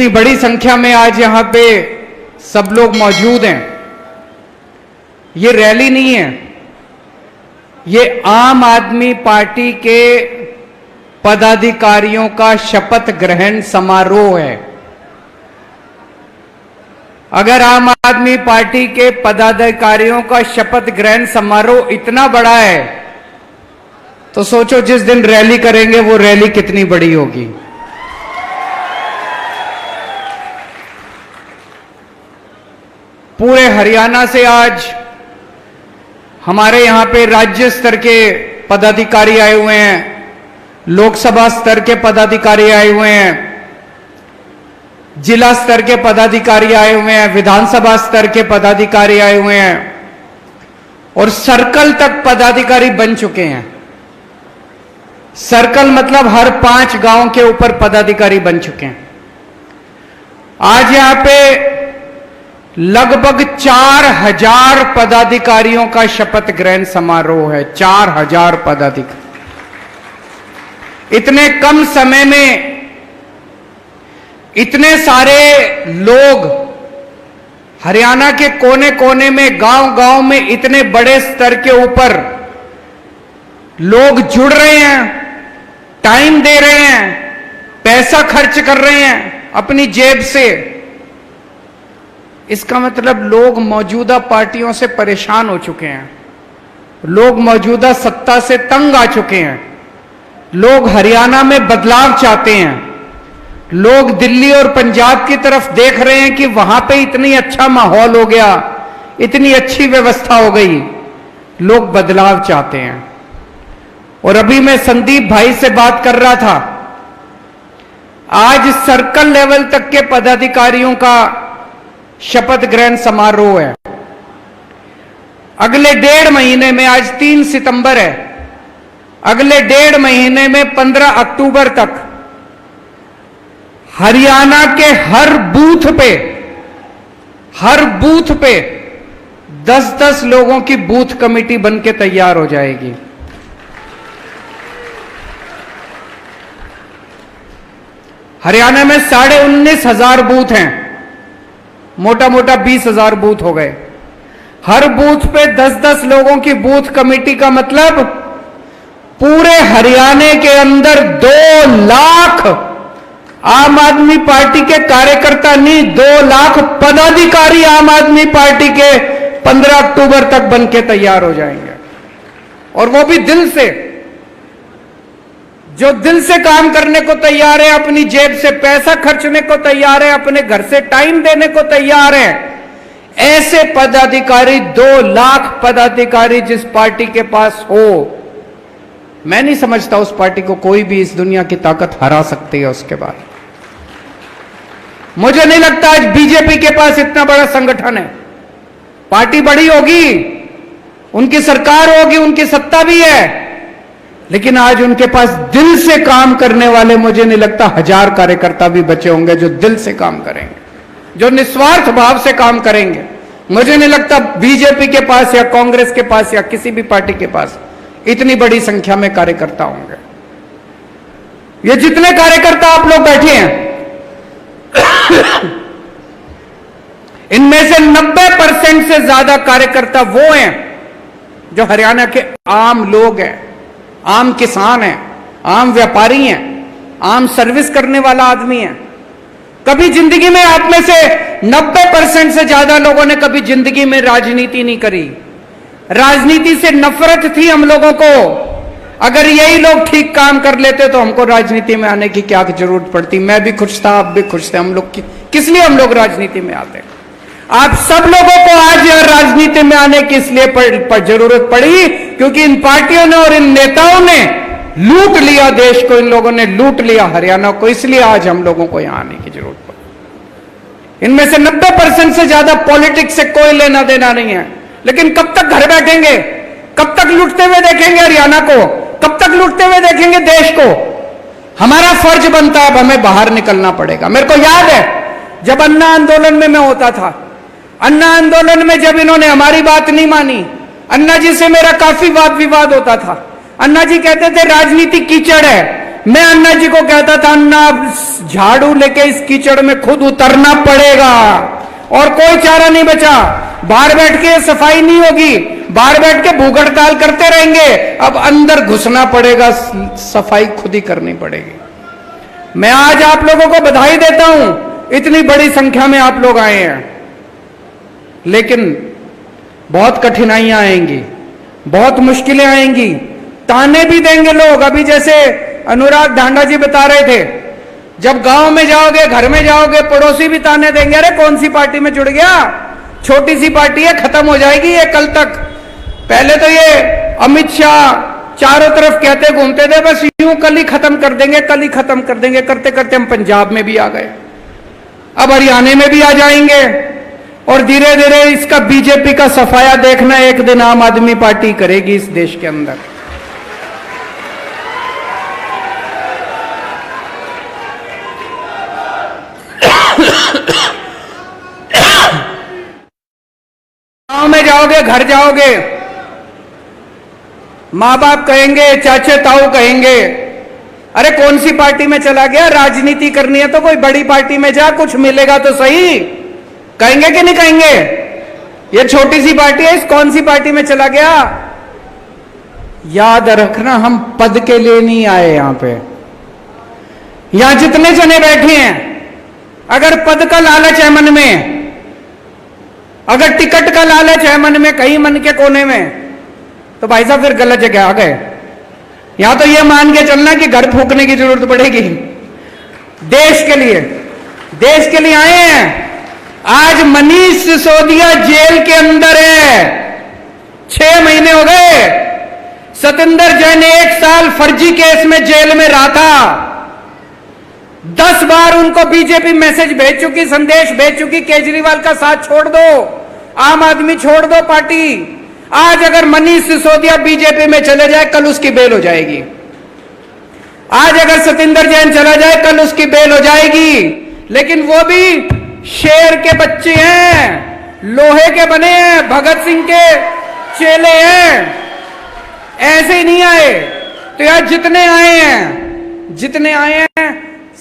इतनी बड़ी संख्या में आज यहां पे सब लोग मौजूद हैं। ये रैली नहीं है, ये आम आदमी पार्टी के पदाधिकारियों का शपथ ग्रहण समारोह है। अगर आम आदमी पार्टी के पदाधिकारियों का शपथ ग्रहण समारोह इतना बड़ा है तो सोचो जिस दिन रैली करेंगे वो रैली कितनी बड़ी होगी। पूरे हरियाणा से आज हमारे यहां पे राज्य स्तर के पदाधिकारी आए हुए हैं, लोकसभा स्तर के पदाधिकारी आए हुए हैं, जिला स्तर के पदाधिकारी आए हुए हैं, विधानसभा स्तर के पदाधिकारी आए हुए हैं और सर्कल तक पदाधिकारी बन चुके हैं। सर्कल मतलब हर 5 गांव के ऊपर पदाधिकारी बन चुके हैं। आज यहां पे लगभग 4000 पदाधिकारियों का शपथ ग्रहण समारोह है। 4000 पदाधिकारी। इतने कम समय में इतने सारे लोग हरियाणा के कोने कोने में, गांव गांव में इतने बड़े स्तर के ऊपर लोग जुड़ रहे हैं, टाइम दे रहे हैं, पैसा खर्च कर रहे हैं अपनी जेब से। इसका मतलब लोग मौजूदा पार्टियों से परेशान हो चुके हैं, लोग मौजूदा सत्ता से तंग आ चुके हैं, लोग हरियाणा में बदलाव चाहते हैं, लोग दिल्ली और पंजाब की तरफ देख रहे हैं कि वहां पे इतनी अच्छा माहौल हो गया, इतनी अच्छी व्यवस्था हो गई, लोग बदलाव चाहते हैं। और अभी मैं संदीप भाई से बात कर रहा था, आज सर्कल लेवल तक के पदाधिकारियों का शपथ ग्रहण समारोह है। अगले 1.5 महीने में, आज 3 सितंबर है, अगले 1.5 महीने में 15 अक्टूबर तक हरियाणा के हर बूथ पे 10-10 लोगों की बूथ कमेटी बनके तैयार हो जाएगी। हरियाणा में 19,500 बूथ हैं, मोटा मोटा 20,000 बूथ हो गए। हर बूथ पे 10-10 लोगों की बूथ कमेटी का मतलब पूरे हरियाणा के अंदर 2 लाख आम आदमी पार्टी के कार्यकर्ता नहीं, 2 लाख पदाधिकारी आम आदमी पार्टी के 15 अक्टूबर तक बनके तैयार हो जाएंगे। और वो भी दिल से, जो दिल से काम करने को तैयार है, अपनी जेब से पैसा खर्चने को तैयार है, अपने घर से टाइम देने को तैयार है। ऐसे पदाधिकारी, 2 लाख पदाधिकारी जिस पार्टी के पास हो, मैं नहीं समझता उस पार्टी को कोई भी इस दुनिया की ताकत हरा सकती है। उसके बाद मुझे नहीं लगता आज बीजेपी के पास इतना बड़ा संगठन है। पार्टी बड़ी होगी, उनकी सरकार होगी, उनकी सत्ता भी है, लेकिन आज उनके पास दिल से काम करने वाले मुझे नहीं लगता 1000 कार्यकर्ता भी बचे होंगे जो दिल से काम करेंगे, जो निस्वार्थ भाव से काम करेंगे। मुझे नहीं लगता बीजेपी के पास या कांग्रेस के पास या किसी भी पार्टी के पास इतनी बड़ी संख्या में कार्यकर्ता होंगे। ये जितने कार्यकर्ता आप लोग बैठे हैं इनमें से 90% से ज्यादा कार्यकर्ता वो हैं जो हरियाणा के आम लोग हैं, आम किसान हैं, आम व्यापारी हैं, आम सर्विस करने वाला आदमी है। कभी जिंदगी में आप में से 90% से ज्यादा लोगों ने कभी जिंदगी में राजनीति नहीं करी। राजनीति से नफरत थी हम लोगों को। अगर यही लोग ठीक काम कर लेते तो हमको राजनीति में आने की क्या जरूरत पड़ती। मैं भी खुश था, आप भी खुश थे। हम लोग किस लिए हम लोग राजनीति में आते? आप सब लोगों को आज राजनीति में आने की इसलिए जरूरत पड़ी क्योंकि इन पार्टियों ने और इन नेताओं ने लूट लिया देश को, इन लोगों ने लूट लिया हरियाणा को, इसलिए आज हम लोगों को यहां आने की जरूरत पड़ी। इनमें से 90% से ज्यादा पॉलिटिक्स से कोई लेना देना नहीं है। लेकिन कब तक घर बैठेंगे? कब तक लूटते हुए देखेंगे हरियाणा को? कब तक लूटते हुए देखेंगे देश को? हमारा फर्ज बनता है, अब हमें बाहर निकलना पड़ेगा। मेरे को याद है जब अन्ना आंदोलन में मैं होता था, अन्ना आंदोलन में जब इन्होंने हमारी बात नहीं मानी, अन्ना जी से मेरा काफी वाद विवाद होता था। अन्ना जी कहते थे राजनीति कीचड़ है, मैं अन्ना जी को कहता था, अन्ना झाड़ू लेके इस कीचड़ में खुद उतरना पड़ेगा और कोई चारा नहीं बचा। बाहर बैठ के सफाई नहीं होगी, बाहर बैठ के भूख हड़ताल करते रहेंगे, अब अंदर घुसना पड़ेगा, सफाई खुद ही करनी पड़ेगी। मैं आज आप लोगों को बधाई देता हूं, इतनी बड़ी संख्या में आप लोग आए हैं, लेकिन बहुत कठिनाइयां आएंगी, बहुत मुश्किलें आएंगी, ताने भी देंगे लोग। अभी जैसे अनुराग ढांडा जी बता रहे थे, जब गांव में जाओगे, घर में जाओगे, पड़ोसी भी ताने देंगे, अरे कौन सी पार्टी में जुड़ गया, छोटी सी पार्टी है, खत्म हो जाएगी ये कल तक। पहले तो ये अमित शाह चारों तरफ कहते घूमते थे बस यूं कल ही खत्म कर देंगे, कल ही खत्म कर देंगे, करते करते हम पंजाब में भी आ गए, अब हरियाणा में भी आ जाएंगे, और धीरे धीरे इसका बीजेपी का सफाया देखना एक दिन आम आदमी पार्टी करेगी इस देश के अंदर। गांव में जाओगे, घर जाओगे, मां बाप कहेंगे, चाचे ताऊ कहेंगे, अरे कौन सी पार्टी में चला गया, राजनीति करनी है तो कोई बड़ी पार्टी में जा, कुछ मिलेगा तो सही। कहेंगे कि नहीं कहेंगे, ये छोटी सी पार्टी है, इस कौन सी पार्टी में चला गया। याद रखना, हम पद के लिए नहीं आए यहां पे। यहां जितने जने बैठे हैं, अगर पद का लालच है मन में, अगर टिकट का लालच है मन में, कहीं मन के कोने में, तो भाई साहब फिर गलत जगह आ गए। यहां तो ये मान के चलना कि घर फूकने की जरूरत पड़ेगी। देश के लिए आए हैं। आज मनीष सिसोदिया जेल के अंदर है, 6 महीने हो गए। सतेंद्र जैन 1 साल फर्जी केस में जेल में रहा था। 10 बार उनको बीजेपी मैसेज भेज चुकी, संदेश भेज चुकी, केजरीवाल का साथ छोड़ दो, आम आदमी छोड़ दो पार्टी। आज अगर मनीष सिसोदिया बीजेपी में चले जाए, कल उसकी बेल हो जाएगी। आज अगर सतेंद्र जैन चला जाए, कल उसकी बेल हो जाएगी। लेकिन वो भी शेर के बच्चे हैं, लोहे के बने हैं, भगत सिंह के चेले हैं, ऐसे ही नहीं आए। तो यार जितने आए हैं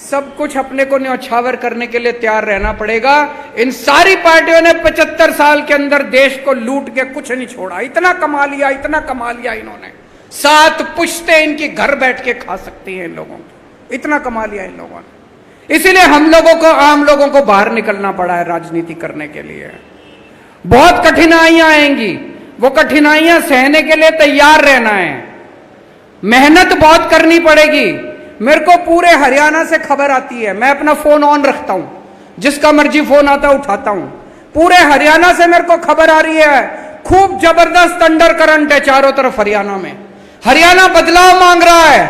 सब कुछ अपने को न्यौछावर करने के लिए तैयार रहना पड़ेगा। इन सारी पार्टियों ने 75 साल के अंदर देश को लूट के कुछ नहीं छोड़ा। इतना कमा लिया इन्होंने, 7 पुश्ते इनकी घर बैठ के खा सकती हैं इन लोगों को, इतना कमा लिया इन लोगों ने। इसीलिए हम लोगों को, आम लोगों को बाहर निकलना पड़ा है राजनीति करने के लिए। बहुत कठिनाइयां आएंगी, वो कठिनाइयां सहने के लिए तैयार रहना है, मेहनत बहुत करनी पड़ेगी। मेरे को पूरे हरियाणा से खबर आती है, मैं अपना फोन ऑन रखता हूं, जिसका मर्जी फोन आता उठाता हूं। पूरे हरियाणा से मेरे को खबर आ रही है, खूब जबरदस्त अंडर करंट है चारों तरफ हरियाणा में। हरियाणा बदलाव मांग रहा है,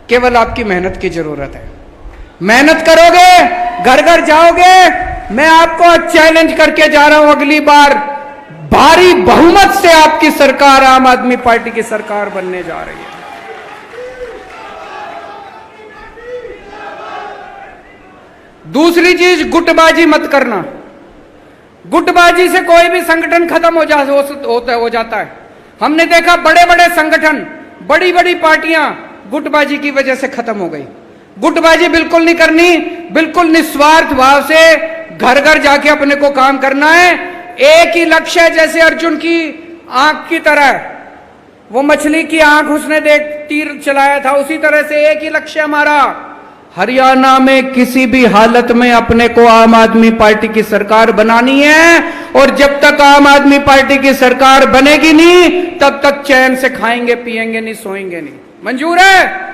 केवल आपकी मेहनत की जरूरत है। मेहनत करोगे, घर घर जाओगे, मैं आपको चैलेंज करके जा रहा हूं, अगली बार भारी बहुमत से आपकी सरकार, आम आदमी पार्टी की सरकार बनने जा रही है। दूसरी चीज, गुटबाजी मत करना। गुटबाजी से कोई भी संगठन खत्म हो जाता है। हमने देखा बड़े बड़े संगठन, बड़ी बड़ी पार्टियां गुटबाजी की वजह से खत्म हो गई। गुटबाजी बिल्कुल नहीं करनी, बिल्कुल निस्वार्थ भाव से घर घर जाके अपने को काम करना है। एक ही लक्ष्य है, जैसे अर्जुन की आंख की तरह, वो मछली की आंख उसने देख तीर चलाया था, उसी तरह से एक ही लक्ष्य हमारा, हरियाणा में किसी भी हालत में अपने को आम आदमी पार्टी की सरकार बनानी है। और जब तक आम आदमी पार्टी की सरकार बनेगी नहीं, तब तक चैन से खाएंगे पिएंगे नहीं, सोएंगे नहीं। मंजूर है?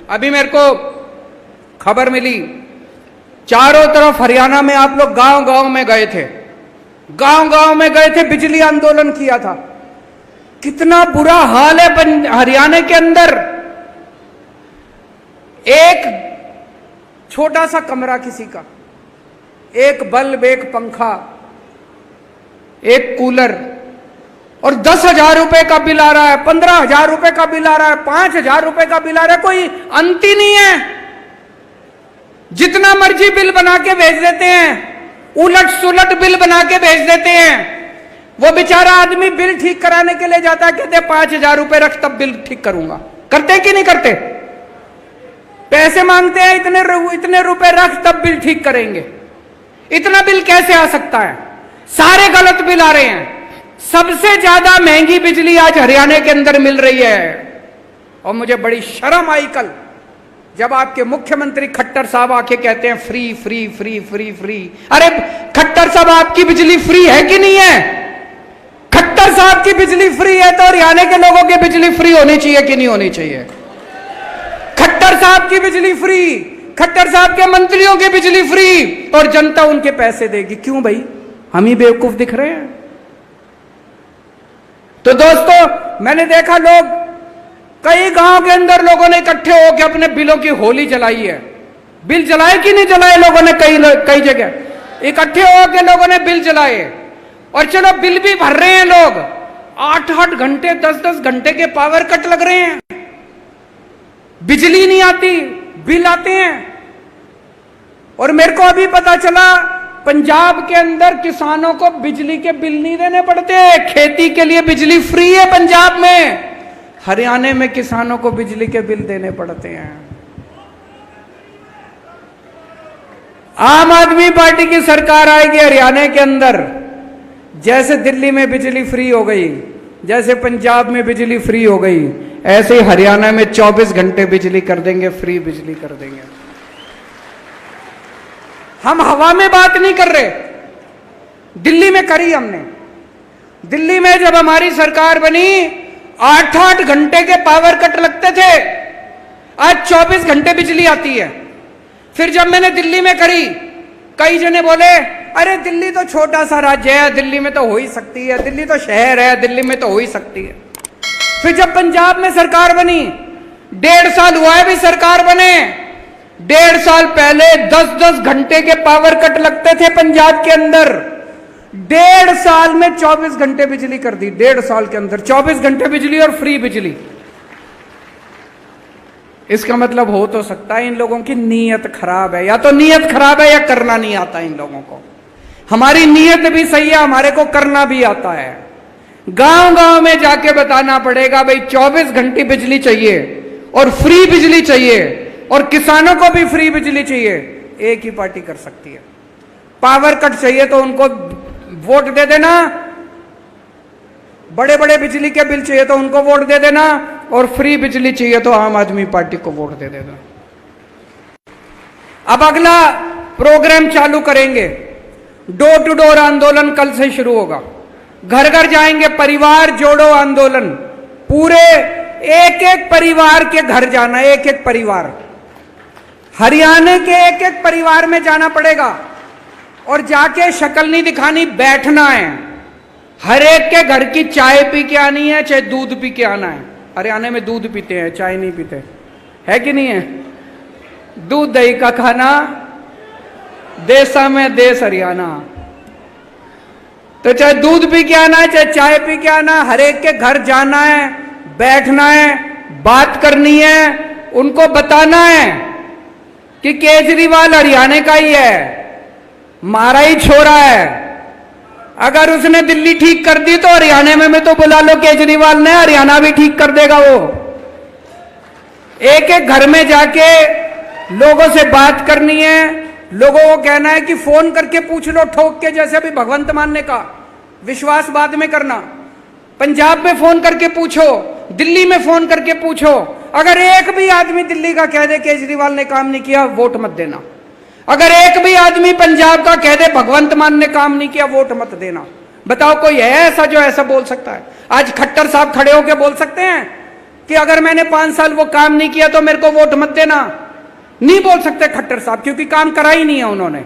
अभी मेरे को खबर मिली, चारों तरफ हरियाणा में आप लोग गांव गांव में गए थे, बिजली आंदोलन किया था। कितना बुरा हाल है हरियाणा के अंदर। एक छोटा सा कमरा किसी का, एक बल्ब, एक पंखा, एक कूलर, और 10,000 रुपए का बिल आ रहा है, 15,000 रुपए का बिल आ रहा है, 5,000 रुपए का बिल आ रहा है, कोई अंत ही नहीं है। जितना मर्जी बिल बना के भेज देते हैं, उलट सुलट बिल बना के भेज देते हैं। वो बेचारा आदमी बिल ठीक कराने के लिए जाता है, कहते 5,000 रुपए रख तब बिल ठीक करूंगा। करते कि नहीं करते? पैसे मांगते हैं, इतने रुपए रख तब बिल ठीक करेंगे। इतना बिल कैसे आ सकता है? सारे गलत बिल आ रहे हैं। सबसे ज्यादा महंगी बिजली आज हरियाणा के अंदर मिल रही है। और मुझे बड़ी शर्म आई कल जब आपके मुख्यमंत्री खट्टर साहब आके कहते हैं free free free free free. अरे खट्टर साहब, आपकी बिजली फ्री है कि नहीं है? खट्टर साहब की बिजली फ्री है तो हरियाणा के लोगों की बिजली फ्री होनी चाहिए कि नहीं होनी चाहिए? खट्टर साहब की बिजली फ्री, खट्टर साहब के मंत्रियों की बिजली फ्री, और जनता उनके पैसे देगी। क्यों भाई? हम ही बेवकूफ दिख रहे हैं? तो दोस्तों, मैंने देखा लोग कई गांव के अंदर लोगों ने इकट्ठे होकर अपने बिलों की होली जलाई है। बिल जलाए कि नहीं जलाए? लोगों ने कई जगह इकट्ठे होकर लोगों ने बिल जलाए। और चलो बिल भी भर रहे हैं लोग, 8-8 घंटे 10-10 घंटे के पावर कट लग रहे हैं, बिजली नहीं आती, बिल आते हैं। और मेरे को अभी पता चला पंजाब के अंदर किसानों को बिजली के बिल नहीं देने पड़ते, खेती के लिए बिजली फ्री है पंजाब में। हरियाणा में किसानों को बिजली के बिल देने पड़ते हैं। आम आदमी पार्टी की सरकार आएगी हरियाणा के अंदर, जैसे दिल्ली में बिजली फ्री हो गई, जैसे पंजाब में बिजली फ्री हो गई, ऐसे ही हरियाणा में 24 घंटे बिजली कर देंगे, फ्री बिजली कर देंगे। हम हवा में बात नहीं कर रहे, दिल्ली में करी हमने। दिल्ली में जब हमारी सरकार बनी 8-8 घंटे के पावर कट लगते थे, आज 24 घंटे बिजली आती है। फिर जब मैंने दिल्ली में करी, कई जने बोले अरे दिल्ली तो छोटा सा राज्य है, दिल्ली में तो हो ही सकती है, दिल्ली तो शहर है, दिल्ली में तो हो ही सकती है। फिर जब पंजाब में सरकार बनी, 1.5 साल हुआ है भी सरकार बने, 1.5 साल पहले 10-10 घंटे के पावर कट लगते थे पंजाब के अंदर। 1.5 साल में 24 घंटे बिजली कर दी। 1.5 साल के अंदर 24 घंटे बिजली और फ्री बिजली। इसका मतलब हो तो सकता है इन लोगों की नीयत खराब है, या तो नीयत खराब है या करना नहीं आता इन लोगों को। हमारी नीयत भी सही है, हमारे को करना भी आता है। गांव गांव में जाके बताना पड़ेगा भाई 24 घंटे बिजली चाहिए और फ्री बिजली चाहिए, और किसानों को भी फ्री बिजली चाहिए। एक ही पार्टी कर सकती है। पावर कट चाहिए तो उनको वोट दे देना, बड़े बड़े बिजली के बिल चाहिए तो उनको वोट दे देना, और फ्री बिजली चाहिए तो आम आदमी पार्टी को वोट दे देना। अब अगला प्रोग्राम चालू करेंगे, डोर टू डोर आंदोलन कल से शुरू होगा। घर घर जाएंगे, परिवार जोड़ो आंदोलन। पूरे एक एक परिवार के घर जाना, एक एक परिवार, हरियाणा के एक एक परिवार में जाना पड़ेगा, और जाके शक्ल नहीं दिखानी, बैठना है। हर एक के घर की चाय पी के आनी है, चाहे दूध पी के आना है। हरियाणा में दूध पीते हैं, चाय नहीं पीते, है कि नहीं है? दूध दही का खाना, देसा में देश हरियाणा। तो चाहे दूध पी के आना है, चाहे चाय पी के आना, हर एक के घर जाना है, बैठना है, बात करनी है, उनको बताना है कि केजरीवाल हरियाणा का ही है, मारा ही छोरा है। अगर उसने दिल्ली ठीक कर दी तो हरियाणा में तो बुला लो केजरीवाल ने, हरियाणा भी ठीक कर देगा वो। एक एक घर में जाके लोगों से बात करनी है, लोगों को कहना है कि फोन करके पूछ लो, ठोक के, जैसे अभी भगवंत मान ने कहा, विश्वास बाद में करना। पंजाब में फोन करके पूछो, दिल्ली में फोन करके पूछो। अगर एक भी आदमी दिल्ली का कह दे केजरीवाल ने काम नहीं किया, वोट मत देना। अगर एक भी आदमी पंजाब का कह दे भगवंत मान ने काम नहीं किया, वोट मत देना। बताओ कोई है ऐसा जो ऐसा बोल सकता है? आज खट्टर साहब खड़े होकर बोल सकते हैं कि अगर मैंने 5 साल वो काम नहीं किया तो मेरे को वोट मत देना? नहीं बोल सकते खट्टर साहब, क्योंकि काम करा ही नहीं है उन्होंने।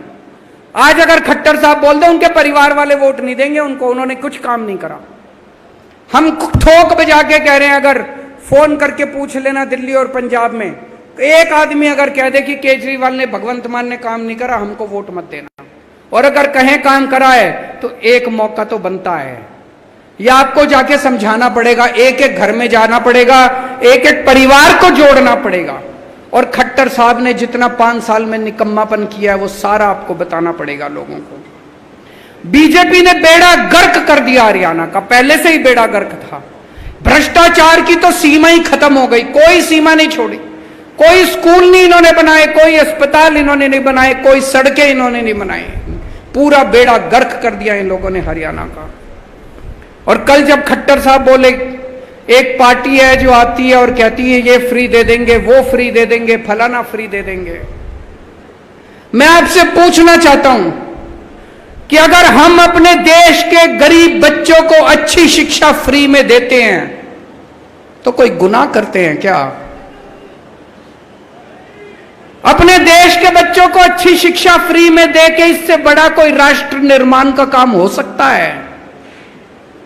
आज अगर खट्टर साहब बोल दे, उनके परिवार वाले वोट नहीं देंगे उनको, उन्होंने कुछ काम नहीं करा। हम ठोक बजा के कह रहे हैं, अगर फोन करके पूछ लेना दिल्ली और पंजाब में, एक आदमी अगर कह दे कि केजरीवाल ने भगवंत मान ने काम नहीं करा, हमको वोट मत देना। और अगर कहें काम करा है तो एक मौका तो बनता है, या आपको जाके समझाना पड़ेगा, एक एक घर में जाना पड़ेगा, एक एक परिवार को जोड़ना पड़ेगा। और खट्टर साहब ने जितना 5 साल में निकम्मापन किया है वो सारा आपको बताना पड़ेगा लोगों को। बीजेपी ने बेड़ा गर्क कर दिया हरियाणा का, पहले से ही बेड़ा गर्क था। भ्रष्टाचार की तो सीमा ही खत्म हो गई, कोई सीमा नहीं छोड़ी। कोई स्कूल नहीं इन्होंने बनाए, कोई अस्पताल इन्होंने नहीं बनाए, कोई सड़कें इन्होंने नहीं बनाई। पूरा बेड़ा गर्क कर दिया इन लोगों ने हरियाणा का। और कल जब खट्टर साहब बोले, एक पार्टी है जो आती है और कहती है ये फ्री दे देंगे, वो फ्री दे देंगे, फलाना फ्री दे देंगे। मैं आपसे पूछना चाहता हूं कि अगर हम अपने देश के गरीब बच्चों को अच्छी शिक्षा फ्री में देते हैं तो कोई गुनाह करते हैं क्या? अपने देश के बच्चों को अच्छी शिक्षा फ्री में देके इससे बड़ा कोई राष्ट्र निर्माण का काम हो सकता है?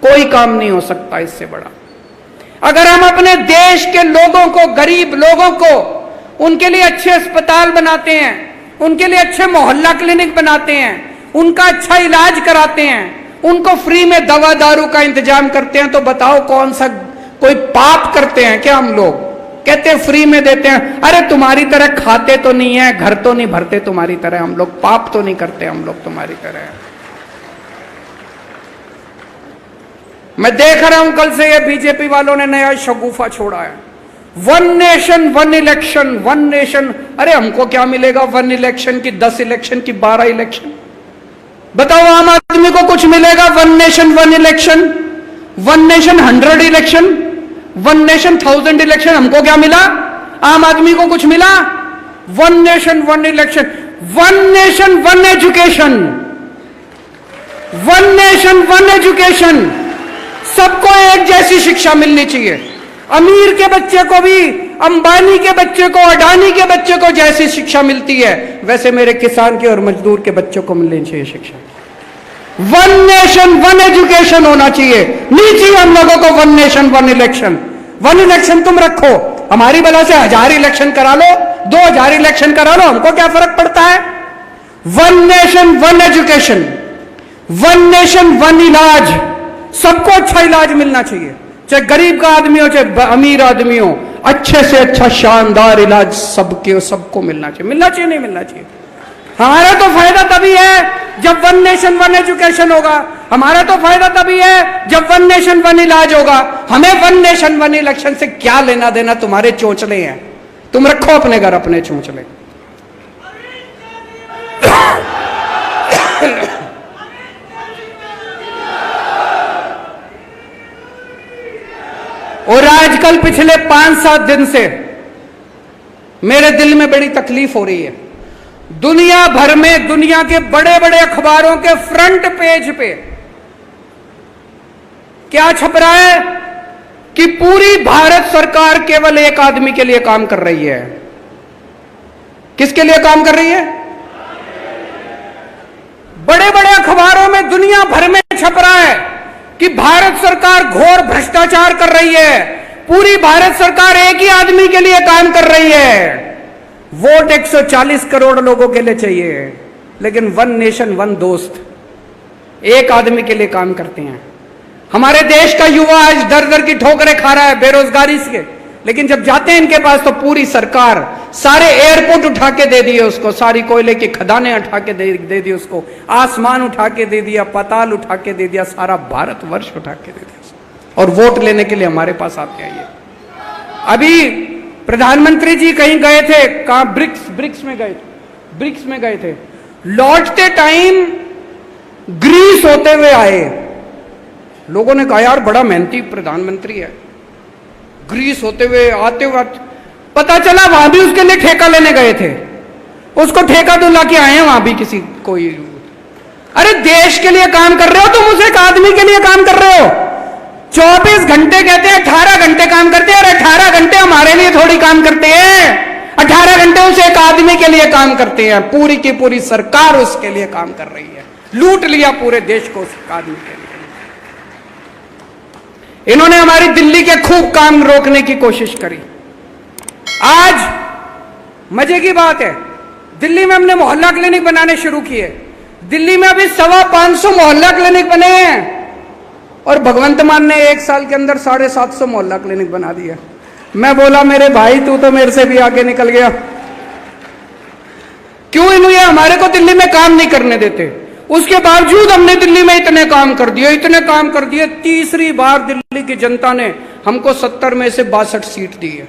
कोई काम नहीं हो सकता इससे बड़ा। अगर हम अपने देश के लोगों को, गरीब लोगों को, उनके लिए अच्छे अस्पताल बनाते हैं, उनके लिए अच्छे मोहल्ला क्लिनिक बनाते हैं, उनका अच्छा इलाज कराते हैं, उनको फ्री में दवा दारू का इंतजाम करते हैं, तो बताओ कौन सा कोई पाप करते हैं क्या हम लोग? कहते हैं फ्री में देते हैं। अरे तुम्हारी तरह खाते तो नहीं है, घर तो नहीं भरते तुम्हारी तरह हम लोग, पाप तो नहीं करते हम लोग तुम्हारी तरह। मैं देख रहा हूं कल से ये बीजेपी वालों ने नया शगुफा छोड़ा है, one nation one election, one nation. अरे हमको क्या मिलेगा वन इलेक्शन की, 10 इलेक्शन की, 12 इलेक्शन? बताओ आम आदमी को कुछ मिलेगा one nation one election? One nation 100 election, one nation 1000 election, हमको क्या मिला? आम आदमी को कुछ मिला? One nation one election, one nation one education, one nation one education. सबको एक जैसी शिक्षा मिलनी चाहिए। अमीर के बच्चे को भी, अंबानी के बच्चे को, अडानी के बच्चे को जैसी शिक्षा मिलती है वैसे मेरे किसान के और मजदूर के बच्चों को मिलनी चाहिए शिक्षा। वन नेशन वन एजुकेशन होना चाहिए। नहीं चाहिए हम लोगों को one nation one election. One election तुम रखो, हमारी बला से 1000 इलेक्शन करा लो, 2000 इलेक्शन करा लो, हमको क्या फर्क पड़ता है? One nation one education, one nation one इलाज। सबको अच्छा इलाज मिलना चाहिए, चाहे गरीब का आदमी हो चाहे अमीर आदमी हो, अच्छे से अच्छा शानदार इलाज सबको मिलना चाहिए। मिलना चाहिए नहीं मिलना चाहिए? हमारा तो फायदा तभी है जब वन नेशन वन एजुकेशन होगा, हमारा तो फायदा तभी है जब वन नेशन वन इलाज होगा। हमें वन नेशन वन इलेक्शन से क्या लेना देना? तुम्हारे चोंचले हैं, तुम रखो अपने घर अपने चोंचले। और आजकल पिछले 5-7 दिन से मेरे दिल में बड़ी तकलीफ हो रही है। दुनिया भर में, दुनिया के बड़े बड़े अखबारों के फ्रंट पेज पे क्या छप रहा है कि पूरी भारत सरकार केवल एक आदमी के लिए काम कर रही है। किसके लिए काम कर रही है? बड़े बड़े अखबारों में दुनिया भर में छप रहा है कि भारत सरकार घोर भ्रष्टाचार कर रही है, पूरी भारत सरकार एक ही आदमी के लिए काम कर रही है। वोट 140 करोड़ लोगों के लिए चाहिए, लेकिन वन नेशन वन दोस्त, एक आदमी के लिए काम करते हैं। हमारे देश का युवा आज दर दर की ठोकरें खा रहा है बेरोजगारी से, लेकिन जब जाते हैं इनके पास तो पूरी सरकार सारे एयरपोर्ट उठा के दे दिए उसको, सारी कोयले की खदानें उठा के दे दी उसको, आसमान उठा के दे दिया, पाताल उठा के दे दिया, सारा भारतवर्ष उठा के दे दिया। और वोट लेने के लिए हमारे पास आते हैं ये। अभी प्रधानमंत्री जी कहीं गए थे, कहां? ब्रिक्स में गए थे। लौटते टाइम ग्रीस होते हुए आए। लोगों ने कहा यार बड़ा मेहनती प्रधानमंत्री है। ग्रीस होते हुए आते हुए पता चला वहां भी उसके लिए ठेका लेने गए थे, उसको ठेका दुला के आए हैं वहां भी किसी कोई। अरे देश के लिए काम कर रहे हो तुम, उसे एक आदमी के लिए काम कर रहे हो। 24 घंटे कहते हैं 18 घंटे काम करते हैं, और 18 घंटे हमारे लिए थोड़ी काम करते हैं, 18 घंटे उस एक आदमी के लिए काम करते हैं। पूरी की पूरी सरकार उसके लिए काम कर रही है, लूट लिया पूरे देश को उस आदमी के लिए। इन्होंने हमारी दिल्ली के खूब काम रोकने की कोशिश करी। आज मजे की बात है, दिल्ली में हमने मोहल्ला क्लिनिक बनाने शुरू किए। दिल्ली में अभी 525 मोहल्ला क्लिनिक बने हैं, और भगवंत मान ने 1 साल के अंदर 750 मोहल्ला क्लिनिक बना दिया। मैं बोला मेरे भाई तू तो मेरे से भी आगे निकल गया। क्यों इन्हें हमारे को दिल्ली में काम नहीं करने देते? उसके बावजूद हमने दिल्ली में इतने काम कर दिए। तीसरी बार दिल्ली की जनता ने हमको 70 में से 62 सीट दी है,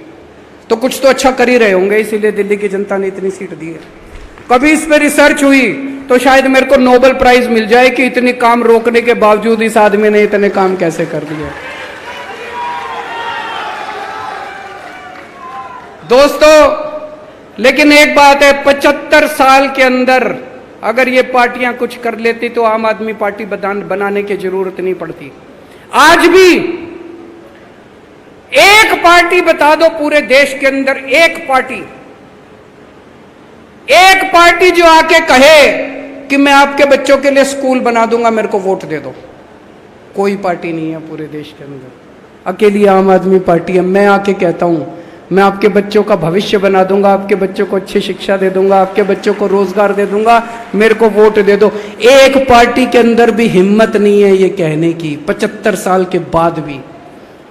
तो कुछ तो अच्छा कर ही रहे होंगे, इसीलिए दिल्ली की जनता ने इतनी सीट दी है। कभी इस पर रिसर्च हुई तो शायद मेरे को नोबेल प्राइज मिल जाए कि इतनी काम रोकने के बावजूद इस आदमी ने इतने काम कैसे कर दिए। दोस्तों, लेकिन एक बात है, 75 साल के अंदर अगर ये पार्टियां कुछ कर लेती तो आम आदमी पार्टी बनाने की जरूरत नहीं पड़ती। आज भी एक पार्टी बता दो पूरे देश के अंदर, एक पार्टी जो आके कहे कि मैं आपके बच्चों के लिए स्कूल बना दूंगा, मेरे को वोट दे दो। कोई पार्टी नहीं है पूरे देश के अंदर, अकेली आम आदमी पार्टी है। मैं आके कहता हूं मैं आपके बच्चों का भविष्य बना दूंगा, आपके बच्चों को अच्छी शिक्षा दे दूंगा, आपके बच्चों को रोजगार दे दूंगा, मेरे को वोट दे दो। एक पार्टी के अंदर भी हिम्मत नहीं है ये कहने की, 75 साल के बाद भी।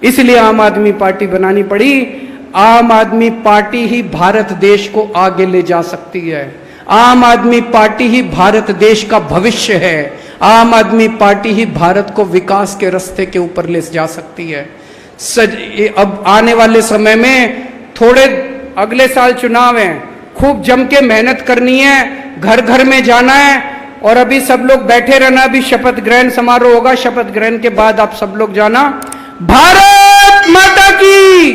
इसलिए आम आदमी पार्टी बनानी पड़ी। आम आदमी पार्टी ही भारत देश को आगे ले जा सकती है। आम आदमी पार्टी ही भारत देश का भविष्य है। आम आदमी पार्टी ही भारत को विकास के रास्ते के ऊपर ले जा सकती है। अब आने वाले समय में थोड़े अगले साल चुनाव है, खूब जम के मेहनत करनी है, घर घर में जाना है, और अभी सब लोग बैठे रहना। अभी शपथ ग्रहण समारोह होगा, शपथ ग्रहण के बाद आप सब लोग जाना। भारत माता की